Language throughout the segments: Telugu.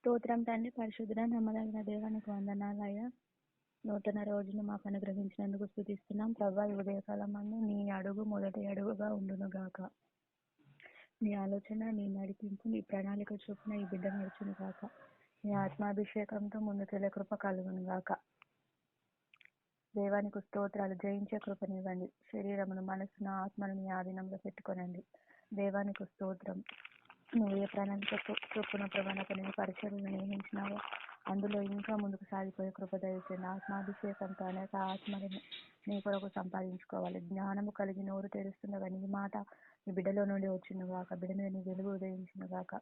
స్తోత్రం తండ్రి, పరిశుద్ధుడ నమ్మదగిన దేవానికి వందనాలయ్యా. నూతన రోజును మాకు అనుగ్రహించినందుకు స్తుతిస్తున్నాం ప్రభా. ఈ ఉదయకాలమందు నీ అడుగు మొదటి అడుగుగా ఉండును గాక. నీ ఆలోచన, నీ నడిపింపు, నీ ప్రణాళిక చొప్పున ఈ బిడ్డ నడుచును గాక. నీ ఆత్మాభిషేకంతో ముందుకెళ్లే కృప కలుగును గాక. దేవానికి స్తోత్రాలు. జయించే కృపనివ్వండి. శరీరమును, మనసును, ఆత్మను నీ ఆధీనంలో పెట్టుకొనండి. దేవానికి స్తోత్రం. నువ్వు ఏ ప్రణాళిక చొప్పున ప్రభానకు నేను పరిచర్యను నియమించినావో అందులో ఇంకా ముందుకు సాగిపోయే కృప దయచేయండి. ఆత్మాభిషేకంతో అనేక ఆత్మలను నీ కొరకు సంపాదించుకోవాలి. జ్ఞానము కలిగి నోరు తెరుస్తుండగా నీ మాట నీ బిడ్డలో నుండి వచ్చిన గాక. బిడ్డ మీద నీ వెలుగు ఉదయించిన గాక.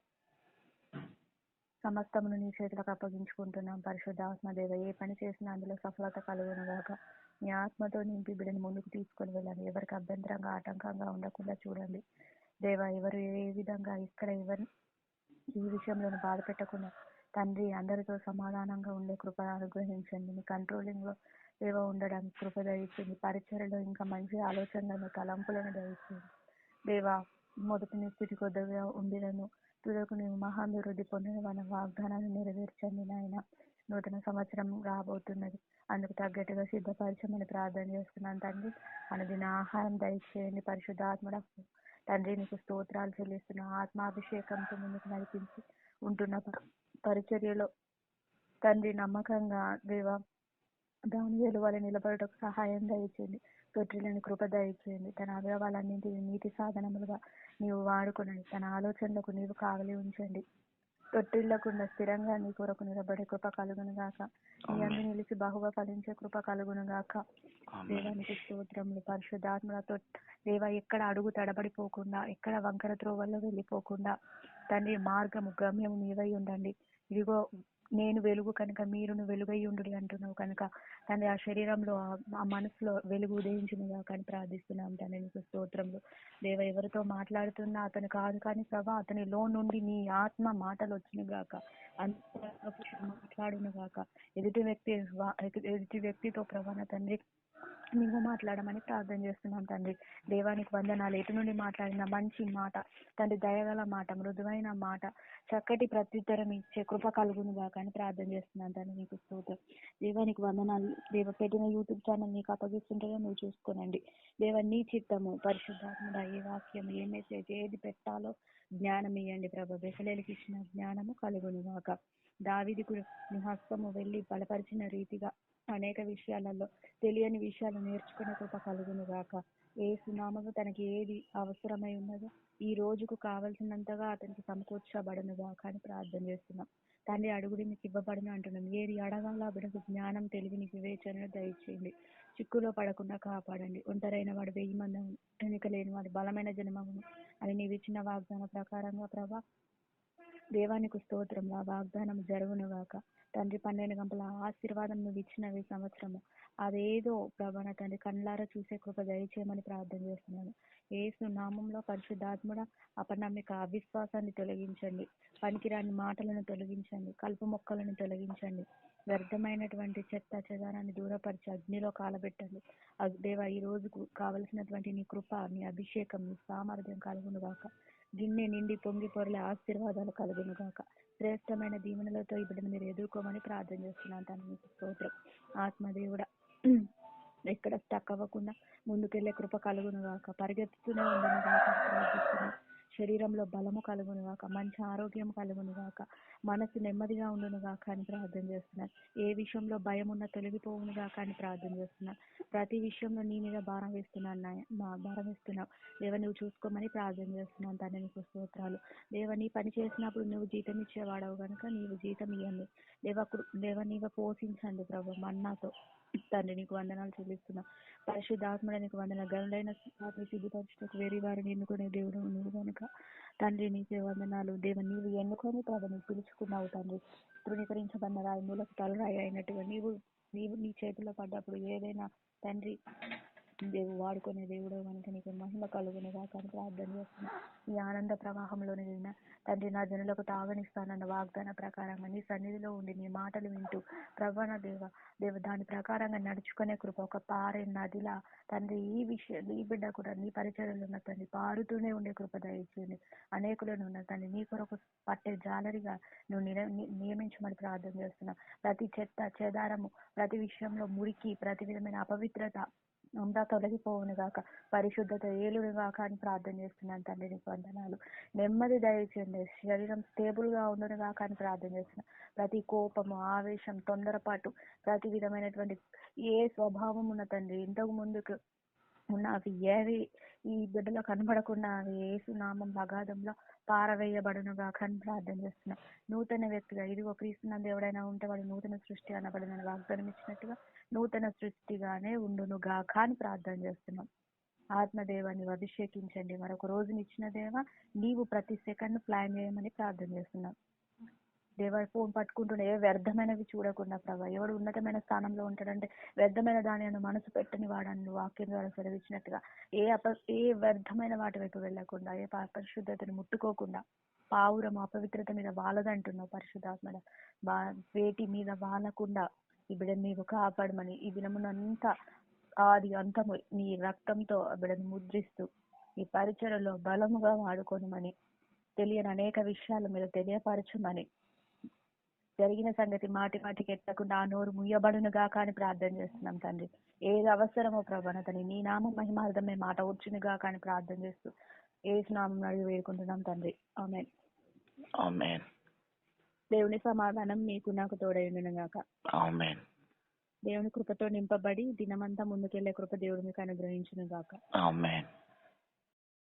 సమస్తమును నీ చేతులకు అప్పగించుకుంటున్నాం పరిశుద్ధ ఆత్మదేవ. ఏ పని చేసినా అందులో సఫలత కలుగును గాక. నీ ఆత్మతో నింపి బిడ్డను ముందుకు తీసుకొని వెళ్ళండి. ఎవరికి అభ్యంతరంగా ఆటంకంగా ఉండకుండా చూడండి దేవా. ఎవరు ఏ విధంగా ఇక్కడ ఎవరు ఈ విషయంలో బాధ పెట్టకుండా తండ్రి అందరితో సమాధానంగా ఉండే కృప అనుగ్రహించండి. మీ కంట్రోలింగ్ లో దేవ ఉండడానికి కృప దయచేయండి. పరిచయలో ఇంకా మంచి ఆలోచనలను, తలంపులను దయచేయండి దేవా. మొదటి నీ స్థితి కొద్దిగా ఉండినను తుదకు నీవు మహాభివృద్ధి పొందిన మన వాగ్దానాన్ని నెరవేర్చండి నాయన. నూతన సంవత్సరం రాబోతున్నది, అందుకు తగ్గట్టుగా సిద్ధపరచమని ప్రార్థన చేస్తున్నాను తండ్రి. అనుదిన ఆహారం దయచేయండి పరిశుద్ధాత్మడ తండ్రి. నీకు స్తోత్రాలు చెల్లిస్తున్న ఆత్మాభిషేకంతో ముందుకు నడిపించి ఉంటున్న పరిచర్యలో తండ్రి నమ్మకంగా దేవా దాని వెలువల నిలబడటకు సహాయం దయచేయండి. తొట్టిలని కృప దయచేయండి. తన అవయవాలన్నింటినీ నీతి సాధనములుగా నీవు వాడుకునండి. తన ఆలోచనలకు నీవు కావలి ఉంచండి. తొట్టిల్లకుండా స్థిరంగా నీ కొరకు నిలబడే కృప కలుగును గాక. నీ అందు నిలిచి బహుగా ఫలించే కృప కలుగును గాక. దేవానికి స్తోత్రములు. పరిశుద్ధాత్మలతో దేవా ఎక్కడ అడుగు తడబడిపోకుండా, ఎక్కడ వంకర త్రోవల్లో వెళ్ళిపోకుండా తండ్రి మార్గము గమ్యము నీవై ఉండండి. ఇదిగో నేను వెలుగు కనుక మీరును వెలుగై ఉండు అంటున్నావు కనుక తండ్రి ఆ శరీరంలో ఆ మనసులో వెలుగు ఉదయించునుగా కానీ ప్రార్థిస్తున్నాం తండ్రి. నీకు స్తోత్రములు దేవ. ఎవరితో మాట్లాడుతున్నా అతను కాదు కానీ ప్రభా అతనిలో నుండి నీ ఆత్మ మాటలు వచ్చినగాక. మాట్లాడునుగాక. ఎదుటి వ్యక్తితో ప్రభాన తండ్రి నీవు మాట్లాడమని ప్రార్థన చేస్తున్నాం తండ్రి. దేవానికి వందనాలు. ఎటు నుండి మాట్లాడిన మంచి మాట తండ్రి, దయగల మాట, మృదువైన మాట, చక్కటి ప్రత్యుత్తరం ఇచ్చే కృప కలుగునుగా కానీ ప్రార్థన చేస్తున్నాను తండ్రి. నీకు స్తోత్రం. దేవానికి వందనాలు. దేవ పెట్టిన యూట్యూబ్ ఛానల్ నీకు అప్పగిస్తుంటేనే నువ్వు చూసుకోనండి దేవ. నీ చిత్తము పరిశుద్ధాత్మడ ఏ వాక్యం, ఏ మెసేజ్, ఏది పెట్టాలో జ్ఞానం ఇవ్వండి ప్రభు. బెసలేలికి ఇచ్చిన జ్ఞానము కలుగునుగాక. దావీదుకు నీ హస్తము వెళ్ళి బలపరిచిన రీతిగా అనేక విషయాలలో తెలియని విషయాలు నేర్చుకునే కృప కలుగును గాక. ఏ సునామము తనకి ఏది అవసరమై ఉన్నదో ఈ రోజుకు కావలసినంతగా అతనికి సమకూర్చబడను గాక అని ప్రార్థన చేస్తున్నాం తండ్రి. అడుగుడి మీకు ఇవ్వబడును అంటున్నాం. ఏది అడగాల బిడ్డకు జ్ఞానం, తెలివిని, వివేచన దయచేయండి. చిక్కులో పడకుండా కాపాడండి. ఒంటరైన వాడు 1000 మంది, వెనుక లేని వాడు బలమైన జనమమును అని నీవు ఇచ్చిన వాగ్దాన ప్రకారంగా ప్రభా దేవానికి స్తోత్రం. ఆ వాగ్దానం జరుగునుగాక తండ్రి. 12 గంటల ఆశీర్వాదం నువ్వు ఇచ్చినవి సంవత్సరము అదేదో ప్రభాన తండ్రి కళ్ళారా చూసే కృప దయచేయమని ప్రార్థన చేస్తున్నాను. యేసు నామంలో పరిశుద్ధాత్ముడ అపనమ్మిక అవిశ్వాసాన్ని తొలగించండి. పనికిరాని మాటలను తొలగించండి. కలుపు మొక్కలను తొలగించండి. వ్యర్థమైనటువంటి చెత్త చెదారాన్ని దూరపరిచి అగ్నిలో కాలబెట్టండి. దేవా ఈ రోజుకు కావలసినటువంటి నీ కృప, నీ అభిషేకం, నీ సామర్థ్యం కలుగునుగాక. గిన్నె నిండి పొంగి పొరలే ఆశీర్వాదాలు కలుగునుగాక. శ్రేష్టమైన దీవెనలతో ఈ బిడ్డను మీరు ఎదుర్కోమని ప్రార్థన చేస్తున్నాను తండ్రి. మీకు స్తోత్రం. ఆత్మదేవుడా ఎక్కడ స్టక్ అవ్వకుండా ముందుకెళ్లే కృప కలుగునుగాక. పరిగెత్తుతూనే ఉండనుగాక ప్రార్థిస్తున్నాం. శరీరంలో బలము కలుగునుగాక. మంచి ఆరోగ్యం కలుగునుగాక. మనసు నెమ్మదిగా ఉండునుగాక అని ప్రార్థన చేస్తున్నాను. ఏ విషయంలో భయం ఉన్న తొలగిపోవునుగాక అని ప్రార్థన చేస్తున్నాను. ప్రతి విషయంలో నీ మీద భారం వేస్తున్నాను భారం వేస్తున్నావు దేవ. నువ్వు చూసుకోమని ప్రార్థన చేస్తున్నాను తండ్రి. నీకు స్తోత్రాలు దేవ. నీ పని చేసినప్పుడు నువ్వు జీతం ఇచ్చేవాడవు కనుక నీవు జీతం ఇవ్వండి దేవ. నీవు పోషించండి ప్రభు మన్నాతో తండ్రి. నీకు వందనాలు చెల్లిస్తున్నా. పరిశుద్ధాత్మడ నీకు వందన. గనులైన సిద్ధిపరచుటకు వేరే వారిని ఎన్నుకునే దేవుడు నువ్వు కనుక తండ్రి నీకే వందనాలు దేవ. నీవు ఎన్నుకొని ప్రభు నీవు పిలుచుకున్నావు తండ్రి. తృణీకరించబడిన రాయి మూలకు తలరాయి అయినట్టుగా నీవు నీ చేతిలో పడ్డప్పుడు ఏదైనా తండ్రి దేవుడు వాడుకునే దేవుడు కనుక నీకు మహిమ కలుగును కాక అని ప్రార్థన చేస్తున్నాం. ఈ ఆనంద ప్రవాహంలోనే నిన్న తండ్రి నా జనులకు తాగనిస్తానన్న వాగ్దాన ప్రకారంగా నీ సన్నిధిలో ఉండి నీ మాటలు వింటూ ప్రవణ దేవ దాని ప్రకారంగా నడుచుకునే కృప ఒక పారే నదిలా తండ్రి ఈ బిడ్డ కూడా నీ పరిచర్యలు ఉన్న తండ్రి పారుతూనే ఉండే కృప దయచేయండి. అనేకులను ఉన్న తండ్రి నీ కొరకు పట్టే జాలరిగా నువ్వు నియమించమని ప్రార్థన చేస్తున్నావు. ప్రతి చెత్త చెదారము, ప్రతి విషయంలో మురికి, ప్రతి విధమైన అపవిత్రత అంతా తొలగిపోవును గాక, పరిశుద్ధత ఏలును గాక అని ప్రార్థన చేస్తున్నాను తండ్రి. నీకు వందనాలు. నెమ్మది దయచేయండి. శరీరం స్టేబుల్ గా ఉండును గాక అని ప్రార్థన చేస్తున్నాను. ప్రతి కోపము, ఆవేశం, తొందరపాటు, ప్రతి విధమైనటువంటి ఏ స్వభావం ఉన్న తండ్రి ఇంతకు ముందుకు ఉన్న అవి ఏవి ఈ బిడ్డలో కనబడకుండా అవి యేసు నామం అగాధంలో పారవేయబడును గాక అని ప్రార్థన చేస్తున్నాం. నూతన వ్యక్తిగా ఇదిగో క్రీస్తునందు ఎవడైనా ఉంటే వాడు నూతన సృష్టి అనబడిన వాగ్దానం ఇచ్చినట్టుగా నూతన సృష్టిగానే ఉండును గాక అని ప్రార్థన చేస్తున్నాం. ఆత్మదేవాన్ని అభిషేకించండి. మరొక రోజుని ఇచ్చిన దేవ నీవు ప్రతి సెకండ్ ప్లాన్ చేయమని ప్రార్థన చేస్తున్నాం. దేవ ఫోన్ పట్టుకుంటున్న ఏ వ్యర్థమైనవి చూడకుండా ప్రభా, ఎవడు ఉన్నతమైన స్థానంలో ఉంటాడంటే వ్యర్థమైన దాని మనసు పెట్టని వాడని వాక్యం ద్వారా సెలవిచ్చినట్టుగా ఏ వ్యర్థమైన వాటి వైపు వెళ్లకుండా, ఏ పరిశుద్ధతను ముట్టుకోకుండా, పావురం అపవిత్రత మీద వాలదంటున్నావు పరిశుద్ధాత్మ, వేటి మీద వాలకుండా ఈ బిడ్డను నీవు కాపాడమని ఈ దినమునంతా ఆది అంతము నీ రక్తంతో ఆ బిడ్డను ముద్రిస్తూ ఈ పరిచయలో బలముగా వాడుకోనమని, తెలియని అనేక విషయాలు మీరు తెలియపరచమని, జరిగిన సంగతి మాటికి ఎత్తకుండా ఆ నోరు ముయ్యబడును గాక అని ప్రార్థన చేస్తున్నాం తండ్రి. ఏది అవసరమో ప్రభానతని నీ నామ మహిమార్థమే మాట వచ్చును గాక అని ప్రార్థన చేస్తూ యేసు నామం అడిగి వేడుకుంటున్నాం తండ్రి. ఆమేన్. ఆమేన్. దేవుని సమాధానం మీకు నాకు తోడైండును గాక. ఆమేన్. దేవుని కృపతో నింపబడి దినమంతా ముందుకెళ్లే కృప దేవుడు మీకు అనుగ్రహించును గాక. ఆమేన్.